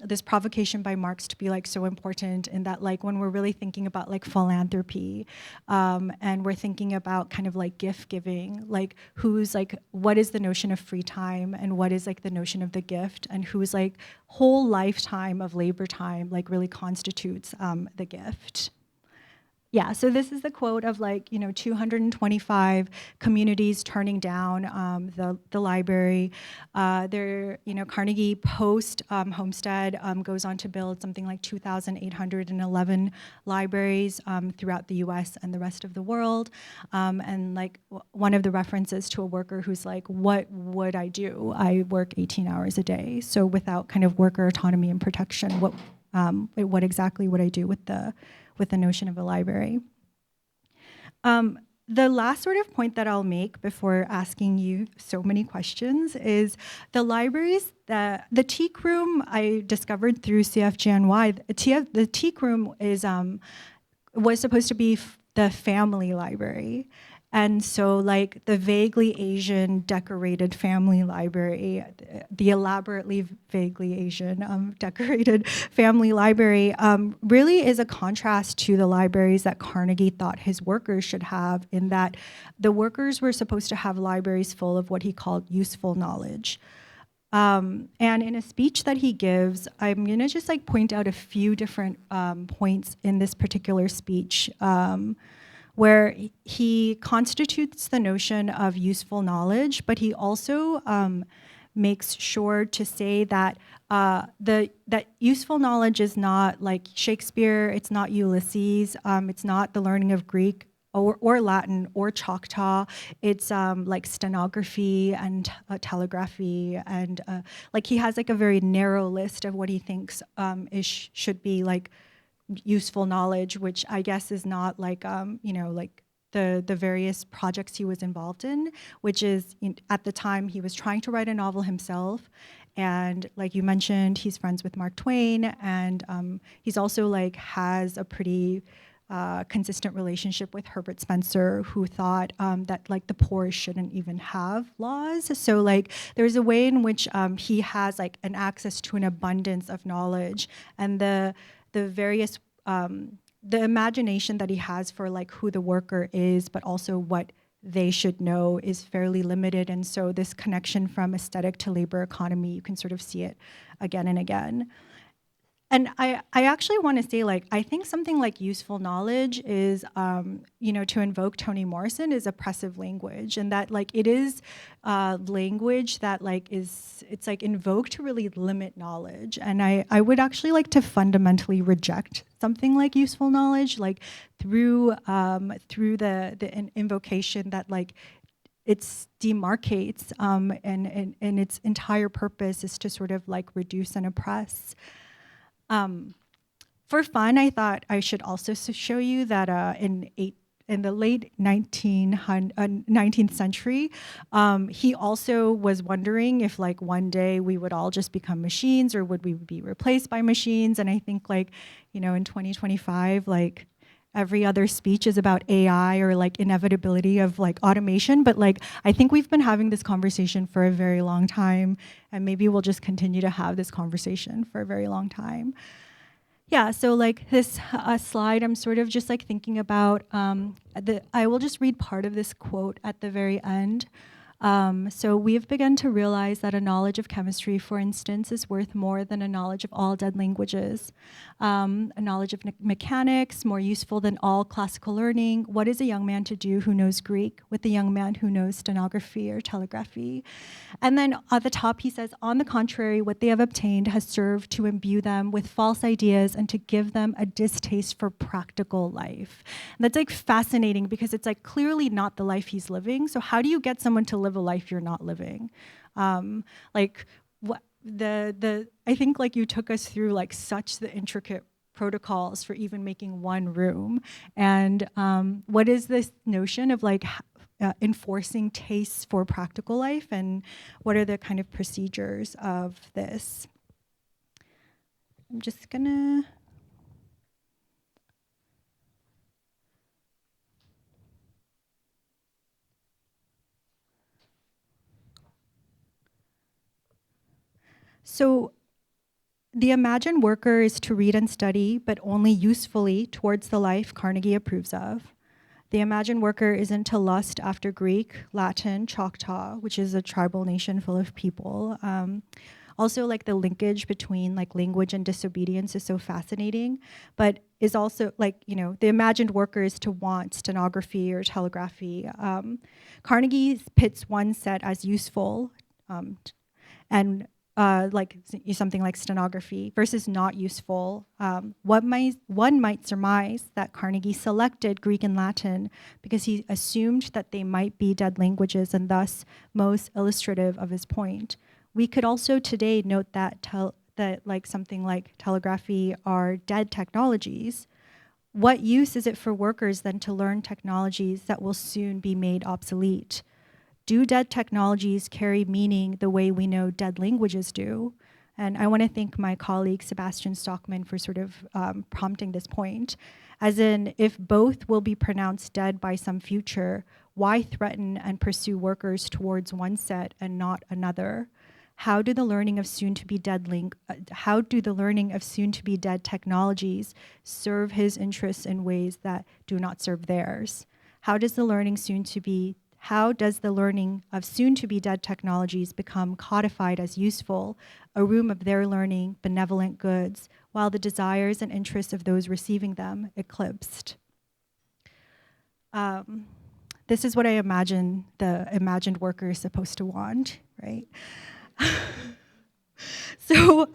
this provocation by Marx to be like so important in that like when we're really thinking about like philanthropy and we're thinking about kind of like gift giving, like who's like, what is the notion of free time and what is like the notion of the gift, and whose like whole lifetime of labor time like really constitutes the gift. Yeah, so this is the quote of 225 communities turning down the library. Carnegie post Homestead goes on to build something like 2,811 libraries throughout the U.S. and the rest of the world. And one of the references to a worker who's like, "What would I do? I work 18 hours a day. So without kind of worker autonomy and protection, what exactly would I do with the notion of a library?" The last sort of point that I'll make before asking you so many questions is the libraries, the Teak room I discovered through CFGNY. The Teak room was supposed to be the family library. And so the vaguely Asian decorated family library, the elaborately vaguely Asian decorated family library really is a contrast to the libraries that Carnegie thought his workers should have, in that the workers were supposed to have libraries full of what he called useful knowledge. And in a speech that he gives, I'm gonna just point out a few different points in this particular speech where he constitutes the notion of useful knowledge, but he also makes sure to say that that useful knowledge is not like Shakespeare, it's not Ulysses, it's not the learning of Greek or Latin or Choctaw. It's like stenography and telegraphy, and he has a very narrow list of what he thinks should be useful knowledge, which I guess is not the various projects he was involved in, which is at the time he was trying to write a novel himself. And like you mentioned, he's friends with Mark Twain, and he's also has a pretty consistent relationship with Herbert Spencer, who thought that the poor shouldn't even have laws. So there's a way in which he has an access to an abundance of knowledge, and the various the imagination that he has for who the worker is, but also what they should know, is fairly limited. And so this connection from aesthetic to labor economy, you can sort of see it again and again. And I actually want to say, I think something like useful knowledge is, to invoke Toni Morrison, is oppressive language, and that it is language that it's invoked to really limit knowledge. And I would actually like to fundamentally reject something like useful knowledge, through the invocation that it demarcates, and its entire purpose is to sort of reduce and oppress. For fun, I thought I should also show you that in the late 19th century, he also was wondering if one day we would all just become machines, or would we be replaced by machines. And I think in 2025, every other speech is about AI or inevitability of automation. But I think we've been having this conversation for a very long time, and maybe we'll just continue to have this conversation for a very long time. Yeah, so this slide, I'm sort of just thinking about, I will just read part of this quote at the very end. So we have begun to realize that a knowledge of chemistry, for instance, is worth more than a knowledge of all dead languages. A knowledge of mechanics, more useful than all classical learning. What is a young man to do who knows Greek with a young man who knows stenography or telegraphy? And then at the top he says, on the contrary, what they have obtained has served to imbue them with false ideas and to give them a distaste for practical life. And that's fascinating, because it's clearly not the life he's living. So how do you get someone to live a life you're not living? I think you took us through such the intricate protocols for even making one room, and what is this notion of enforcing tastes for practical life, and what are the kind of procedures of this? I'm just gonna So the imagined worker is to read and study, but only usefully towards the life Carnegie approves of. The imagined worker isn't to lust after Greek, Latin, Choctaw, which is a tribal nation full of people, Also, like the linkage between like language and disobedience is so fascinating, but is also like, you know, the imagined workers to want stenography or telegraphy. Carnegie pits one set as useful and like something like stenography versus not useful. One might surmise that Carnegie selected Greek and Latin because he assumed that they might be dead languages and thus most illustrative of his point. We could also today note that like something like telegraphy are dead technologies. What use is it for workers then to learn technologies that will soon be made obsolete? Do dead technologies carry meaning the way we know dead languages do? And I want to thank my colleague Sebastian Stockman for sort of prompting this point. As in, if both will be pronounced dead by some future, why threaten and pursue workers towards one set and not another? How do the learning of soon-to-be dead technologies serve his interests in ways that do not serve theirs? How does the learning of soon-to-be dead technologies become codified as useful, a room of their learning, benevolent goods, while the desires and interests of those receiving them eclipsed? This is what I imagine the imagined worker is supposed to want, right? So,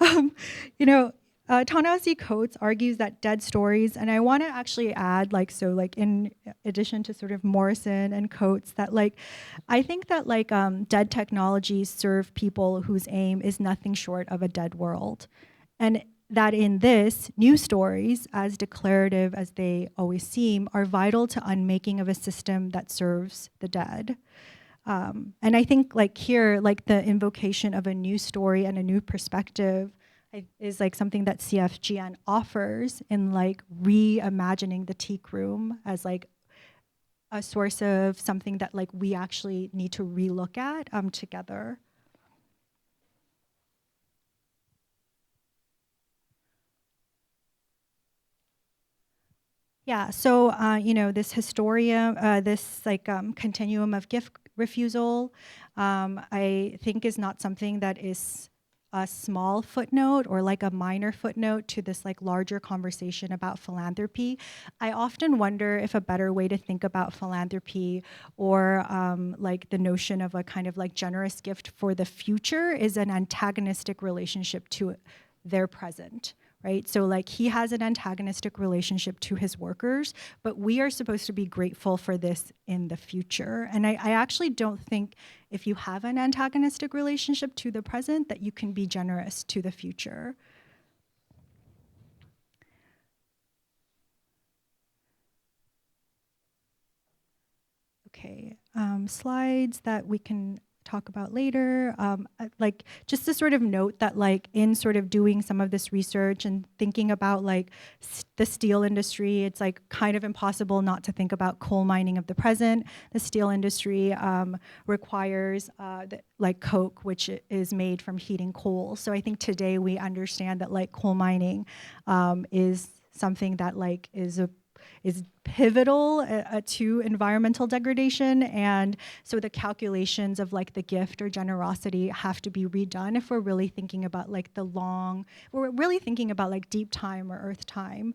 you know, Ta-Nehisi Coates argues that dead stories, and I want to actually add, like, so, like, in addition to sort of Morrison and Coates, that, like, I think that, like, dead technologies serve people whose aim is nothing short of a dead world. And that in this, new stories, as declarative as they always seem, are vital to unmaking of a system that serves the dead. And I think like here, like the invocation of a new story and a new perspective is like something that CFGN offers in like reimagining the Teak room as like a source of something that like we actually need to relook at together. Yeah, so you know, this historia, this like continuum of gift refusal, I think is not something that is a small footnote or like a minor footnote to this like larger conversation about philanthropy. I often wonder if a better way to think about philanthropy or like the notion of a kind of like generous gift for the future is an antagonistic relationship to their present. Right? So like he has an antagonistic relationship to his workers, but we are supposed to be grateful for this in the future. And I actually don't think if you have an antagonistic relationship to the present that you can be generous to the future. Okay, slides that we can talk about later. Like just to sort of note that like in sort of doing some of this research and thinking about like the steel industry, it's like kind of impossible not to think about coal mining of the present. The steel industry requires like coke, which is made from heating coal. So I think today we understand that like coal mining is something that like is pivotal to environmental degradation, and so the calculations of like the gift or generosity have to be redone if we're really thinking about like we're really thinking about like deep time or earth time.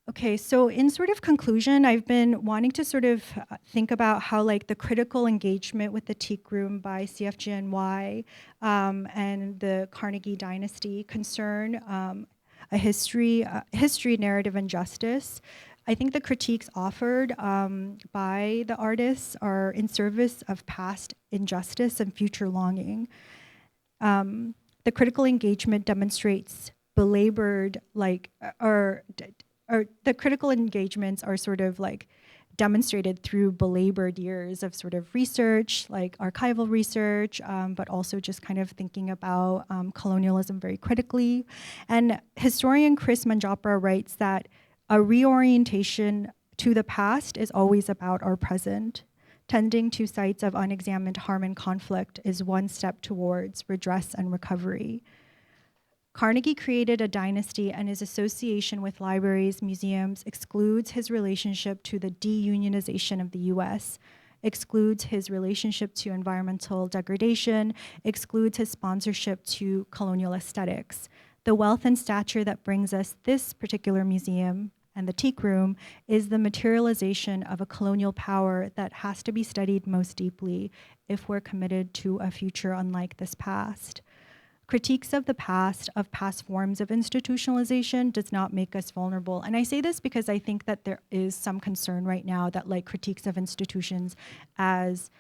Okay, so in sort of conclusion, I've been wanting to sort of think about how like the critical engagement with the Teak room by CFGNY and the Carnegie dynasty concern a history, narrative, and justice. I think the critiques offered by the artists are in service of past injustice and future longing. The critical engagement demonstrates belabored, like, or the critical engagements are sort of like demonstrated through belabored years of sort of research, like archival research, but also just kind of thinking about colonialism very critically. And historian Chris Manjapra writes that a reorientation to the past is always about our present. Tending to sites of unexamined harm and conflict is one step towards redress and recovery. Carnegie created a dynasty, and his association with libraries, museums excludes his relationship to the deunionization of the US. excludes his relationship to environmental degradation, excludes his sponsorship to colonial aesthetics. The wealth and stature that brings us this particular museum and the Teak Room is the materialization of a colonial power that has to be studied most deeply if we're committed to a future unlike this past. Critiques of the past, of past forms of institutionalization, does not make us vulnerable. And I say this because I think that there is some concern right now that like critiques of institutions as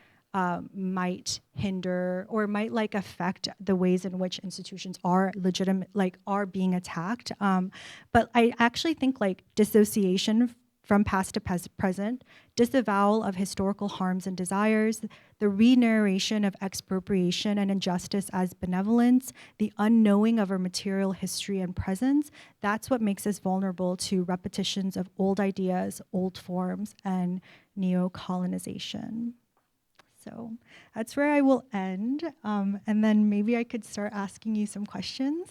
might hinder or might like affect the ways in which institutions are legitimate, like are being attacked. But I actually think like dissociation from past to present, disavowal of historical harms and desires, the re-narration of expropriation and injustice as benevolence, the unknowing of our material history and presence, that's what makes us vulnerable to repetitions of old ideas, old forms, and neo-colonization. So that's where I will end. And then maybe I could start asking you some questions.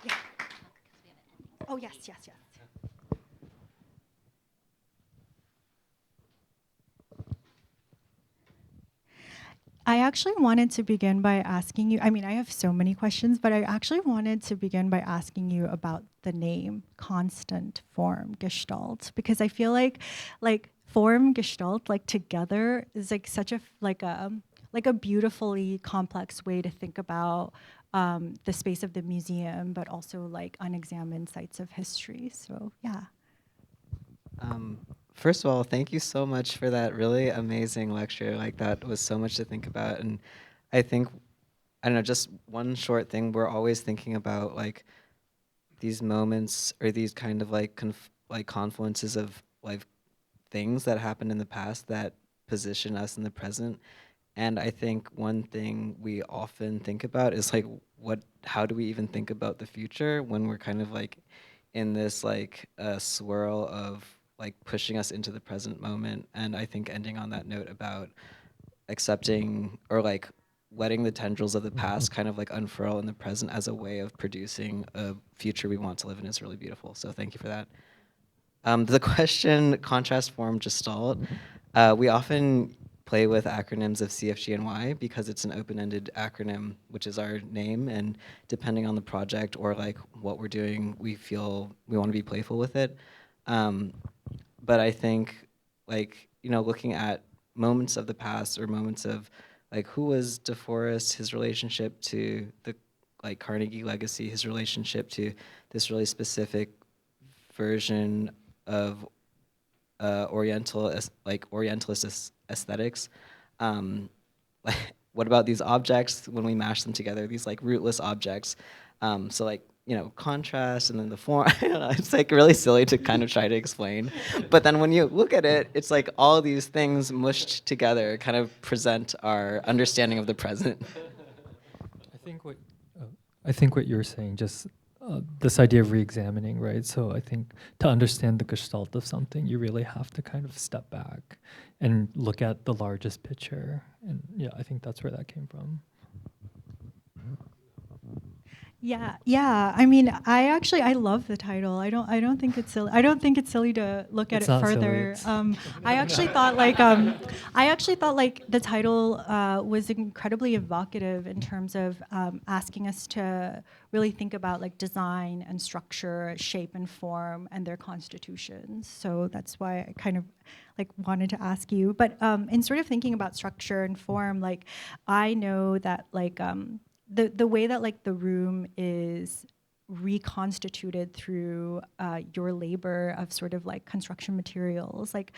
Yeah. Oh, yes, yes, yes. I actually wanted to begin by asking you, I mean, I have so many questions, but I actually wanted to begin by asking you about the name Constant Form Gestalt, because I feel like form Gestalt, like together is like such a, like a beautifully complex way to think about the space of the museum, but also like unexamined sites of history. So yeah. First of all, thank you so much for that really amazing lecture. Like that was so much to think about, and I think, I don't know, just one short thing. We're always thinking about like these moments or these kind of like confluences of like things that happened in the past that position us in the present. And I think one thing we often think about is like how do we even think about the future when we're kind of like in this like swirl of like pushing us into the present moment. And I think ending on that note about accepting or like letting the tendrils of the past kind of like unfurl in the present as a way of producing a future we want to live in is really beautiful. So thank you for that. The question, contrast form gestalt, we often play with acronyms of CFGNY because it's an open-ended acronym, which is our name, and depending on the project or like what we're doing, we feel we want to be playful with it. But I think like, you know, looking at moments of the past or moments of like who was DeForest, his relationship to the like Carnegie legacy, his relationship to this really specific version of Orientalist aesthetics. Like, what about these objects when we mash them together? These like rootless objects. So like, you know, contrast and then the form. I don't know. It's like really silly to kind of try to explain. But then when you look at it, it's like all these things mushed together kind of present our understanding of the present. I think what you're saying, just this idea of re-examining, right? So I think to understand the gestalt of something, you really have to kind of step back and look at the largest picture. And yeah, I think that's where that came from. Yeah. I mean, I love the title. I don't think it's silly. I don't think it's silly to look at It's it not further. silly, I actually thought like the title was incredibly evocative in terms of asking us to really think about like design and structure, shape and form, and their constitutions. So that's why I kind of like wanted to ask you. But in sort of thinking about structure and form, like I know that like the way that like the room is reconstituted through your labor of sort of like construction materials, like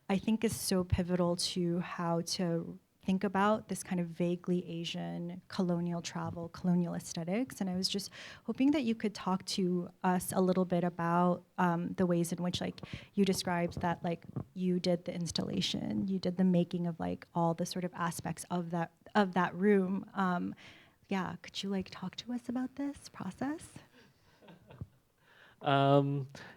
I think is so pivotal to how to think about this kind of vaguely Asian colonial travel, colonial aesthetics. And I was just hoping that you could talk to us a little bit about the ways in which like you described that like you did the installation, you did the making of like all the sort of aspects of that room. Yeah, could you like talk to us about this process?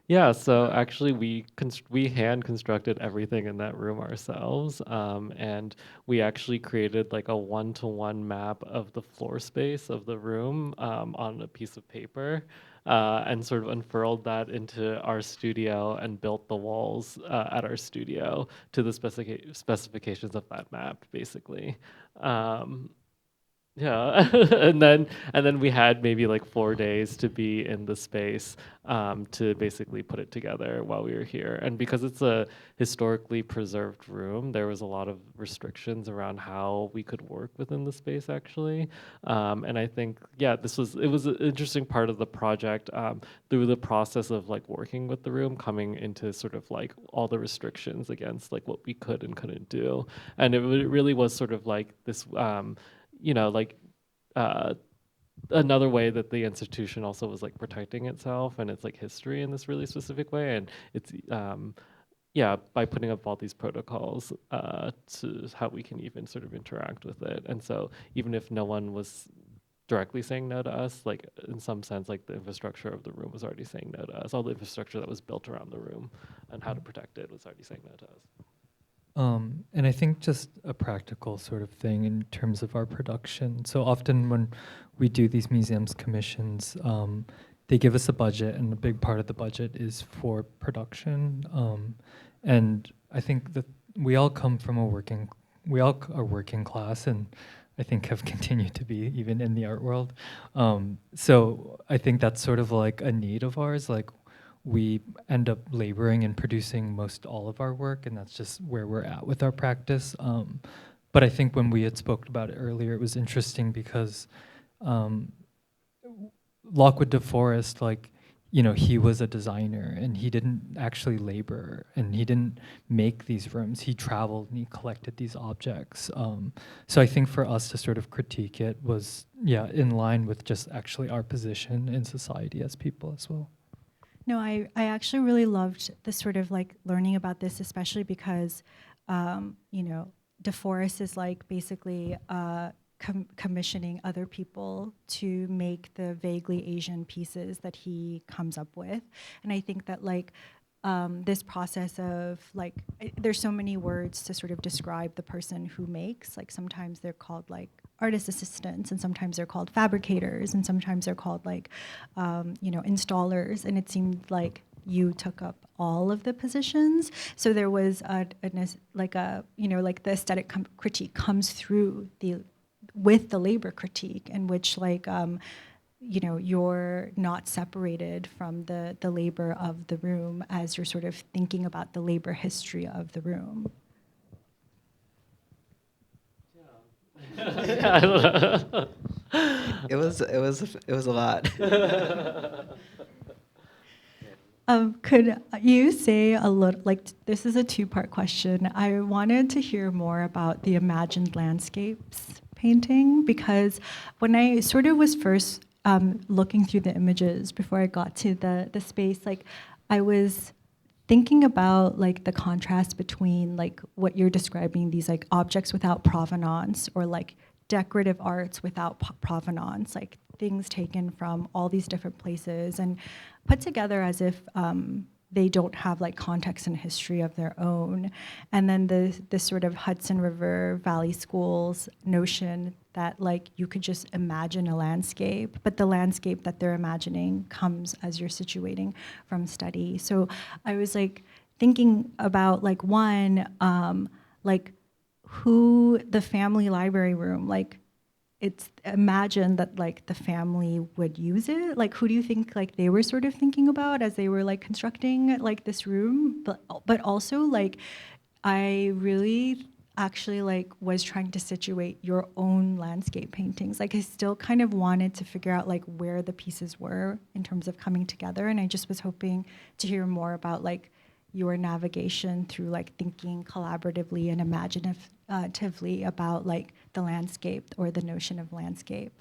Yeah, so actually we hand constructed everything in that room ourselves, and we actually created like a one-to-one map of the floor space of the room on a piece of paper. and sort of unfurled that into our studio and built the walls at our studio to the specifications of that map, basically. Yeah, and then we had maybe like 4 days to be in the space to basically put it together while we were here. And because it's a historically preserved room, there was a lot of restrictions around how we could work within the space actually. And I think it was an interesting part of the project through the process of like working with the room, coming into sort of like all the restrictions against like what we could and couldn't do. And it really was sort of like this. Like uh, another way that the institution also was like protecting itself and its like history in this really specific way, and it's by putting up all these protocols to how we can even sort of interact with it. And so even if no one was directly saying no to us, like in some sense, like the infrastructure of the room was already saying no to us. All the infrastructure that was built around the room and how to protect it was already saying no to us. And I think just a practical sort of thing in terms of our production. So often when we do these museums commissions, they give us a budget, and a big part of the budget is for production. And I think that we all are working class, and I think have continued to be even in the art world. So I think that's sort of like a need of ours. Like, we end up laboring and producing most all of our work, and that's just where we're at with our practice. But I think when we had spoke about it earlier, it was interesting because Lockwood DeForest, like, he was a designer, and he didn't actually labor, and he didn't make these rooms. He traveled and he collected these objects. So I think for us to sort of critique it was, in line with just actually our position in society as people as well. No, I actually really loved the sort of like learning about this, especially because, DeForest is like basically commissioning other people to make the vaguely Asian pieces that he comes up with. And I think that like this process of like, there's so many words to sort of describe the person who makes, like sometimes they're called like artist assistants, and sometimes they're called fabricators, and sometimes they're called like, installers. And it seemed like you took up all of the positions. So there was the aesthetic critique comes through with the labor critique, in which like, you're not separated from the labor of the room as you're sort of thinking about the labor history of the room. I don't know. It was a lot. Could you say a little, like, this is a two-part question. I wanted to hear more about the imagined landscapes painting, because when I sort of was first looking through the images before I got to the space, like, I was thinking about like the contrast between like what you're describing, these like objects without provenance, or like decorative arts without provenance, like things taken from all these different places and put together as if they don't have like context and history of their own. And then this sort of Hudson River Valley Schools notion that like you could just imagine a landscape, but the landscape that they're imagining comes as you're situating from study. So I was like thinking about like one, like who the family library room, like it's imagined that like the family would use it. Like who do you think like they were sort of thinking about as they were like constructing like this room? But also like I really actually like was trying to situate your own landscape paintings. Like I still kind of wanted to figure out like where the pieces were in terms of coming together, and I just was hoping to hear more about like your navigation through like thinking collaboratively and imaginatively about like the landscape or the notion of landscape.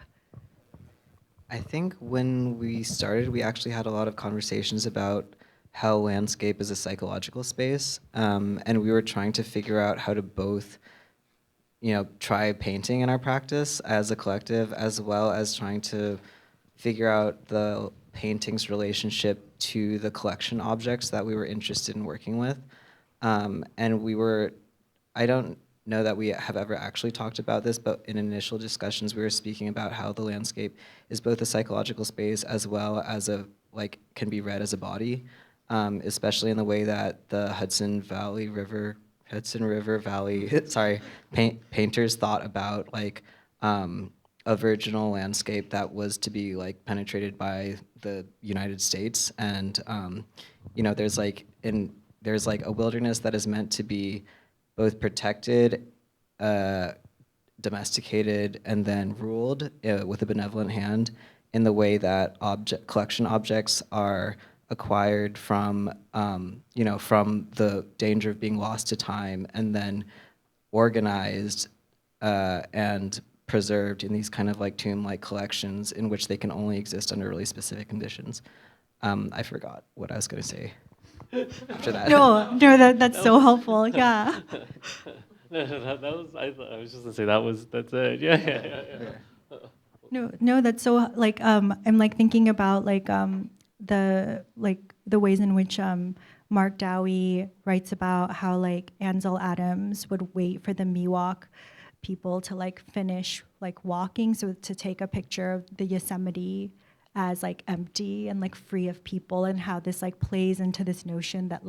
I think when we started, we actually had a lot of conversations about how landscape is a psychological space, and we were trying to figure out how to both, try painting in our practice as a collective, as well as trying to figure out the painting's relationship to the collection objects that we were interested in working with. And we were, I don't know that we have ever actually talked about this, but in initial discussions, we were speaking about how the landscape is both a psychological space as well as can be read as a body, especially in the way that the Hudson River Valley, sorry, painters thought about a virginal landscape that was to be penetrated by the United States, and there's a wilderness that is meant to be both protected, domesticated, and then ruled with a benevolent hand in the way that collection objects are acquired from from the danger of being lost to time, and then organized and preserved in these kind of tomb-like collections in which they can only exist under really specific conditions. I forgot what I was going to say after that. No, that's so helpful. Yeah. That was, I was just going to say that's it. Yeah. No, that's so I'm thinking about the ways in which Mark Dowie writes about how Ansel Adams would wait for the Miwok people to finish walking, so to take a picture of the Yosemite as empty and free of people, and how this plays into this notion that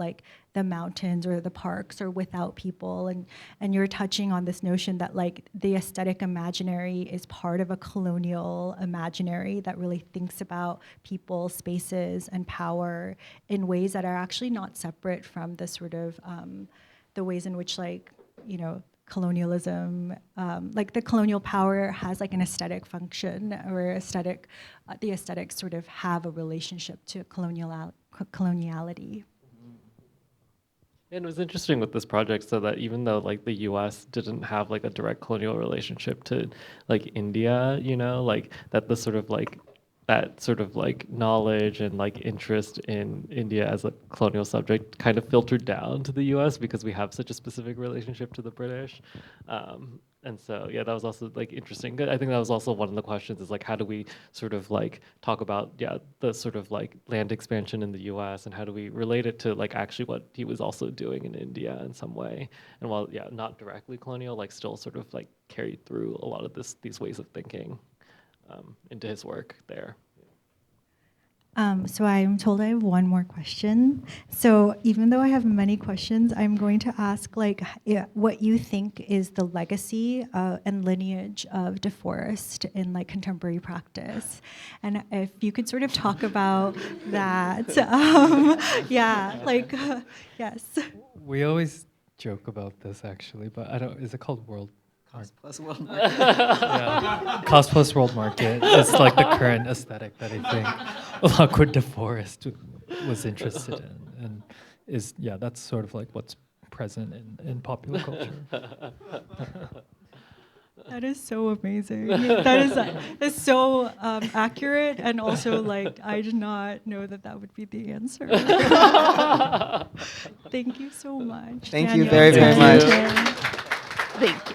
the mountains or the parks are without people, and you're touching on this notion that the aesthetic imaginary is part of a colonial imaginary that really thinks about people, spaces, and power in ways that are actually not separate from the sort of the ways in which colonialism, the colonial power has an aesthetic function, or the aesthetics sort of have a relationship to coloniality. And it was interesting with this project, so that even though the U.S. didn't have a direct colonial relationship to India, that the sort of that sort of knowledge and interest in India as a colonial subject kind of filtered down to the U.S. because we have such a specific relationship to the British. And so, yeah, that was also interesting. I think that was also one of the questions is how do we sort of talk about, the sort of land expansion in the U.S. and how do we relate it to actually what he was also doing in India in some way. And while, not directly colonial, still sort of carried through a lot of these ways of thinking into his work there. So I'm told I have one more question. So even though I have many questions, I'm going to ask what you think is the legacy and lineage of DeForest in contemporary practice, and if you could sort of talk about that. Yes. We always joke about this actually, but I don't. Is it called World? Cost plus world market. Yeah. Cost plus world market. It's the current aesthetic that I think Lockwood DeForest was interested in, and that's sort of what's present in popular culture. That is so amazing. That's so accurate, and also I did not know that would be the answer. Thank you so much. Thank you Daniel. very, very much. Thank you.